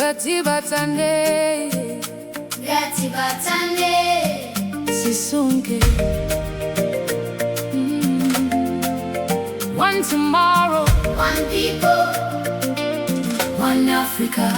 Gatibatane, Gatibatane, Sisonke. One tomorrow, one people, one Africa.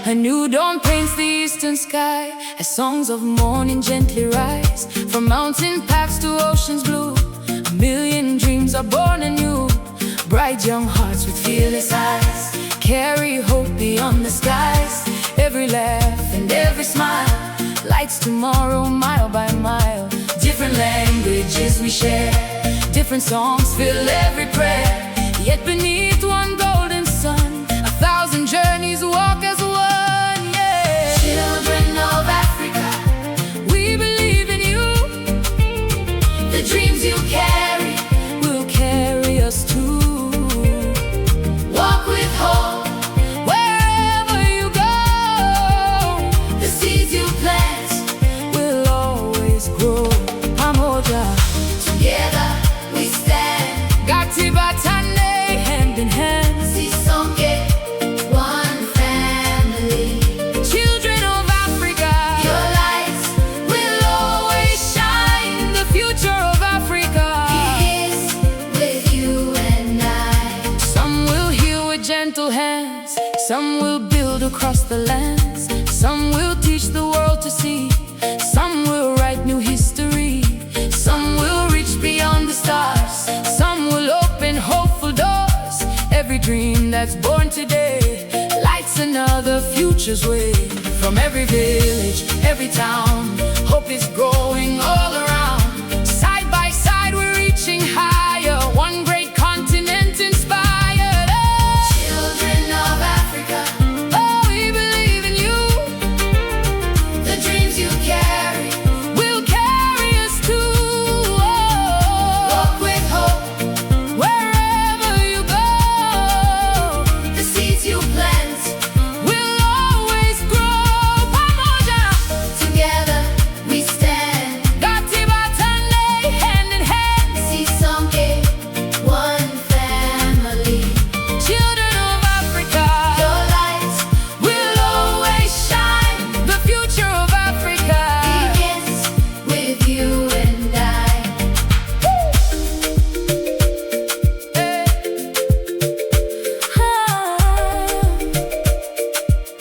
A new dawn paints the eastern sky as songs of morning gently rise. From mountain paths to ocean's blue, a million dreams are born anew. Bright young hearts with fearless eyes carry hope beyond the skies. Every laugh and every smile lights tomorrow mile by mile. Different languages we share, different songs fill every prayer. Yet beneath one golden sun, 1,000 journeys walk as one. children of Africa, We believe in you. the dreams you carry, Will carry us too. walk with hope, Wherever you go, the seeds you plant, will always grow. Pamoja, together we stand. Gatibatane, hand in hand. Sisonke, one family. Children of Africa, Your lights will always shine. The future of Africa is with you and I. Some will heal with gentle hands, some will build across the lands, some will teach the world to see, some will write new history, some will reach beyond the stars, some will open hopeful doors. Every dream that's born today lights another future's way. From every village, every town, hope is growing all around. Side by side we're reaching higher, one great continent inspired. Children of Africa, Oh, we believe in you. the dreams you carry, Will carry us too. walk with hope, Wherever you go, the seeds you plant, will always grow. Pamoja, together we stand. Gatibatane, hand in hand. Sisonke, one family. Children of Africa, Your lights will always shine. The future of Africa begins with you and I. Hey.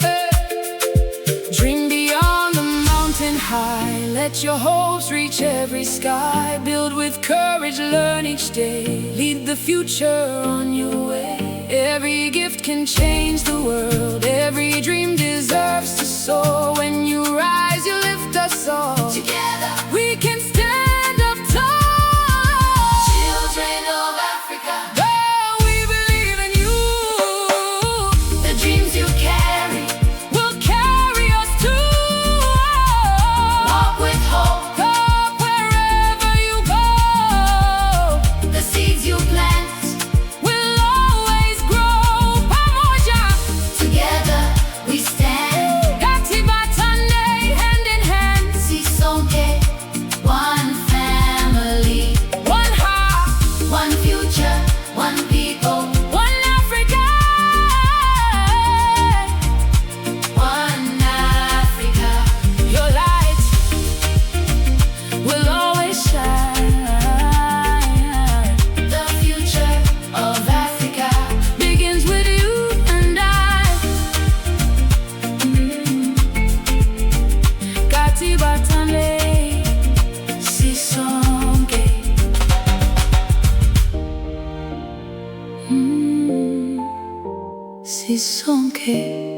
Hey. Dream beyond the mountain high. Let your hopes reach every sky. Build with courage, learn each day. Lead the future on your way. Every gift can change the world. Every dream deserves to soar. When you rise, you lift us all. Together, We can stand up tall. children of Africa, Oh, we believe in you. the dreams you carry, Will carry us too. walk with hope, Hope wherever you go, the seeds you plant, will always grow. Pamoja, together we stand. Gatibatane, hand in hand. Sisonke, one family, One heart, one future, one people, one Africa. one Africa. Your light will always shine. The future of Africa Begins with you and I. Gatibatane, Sisonke. Sisonke.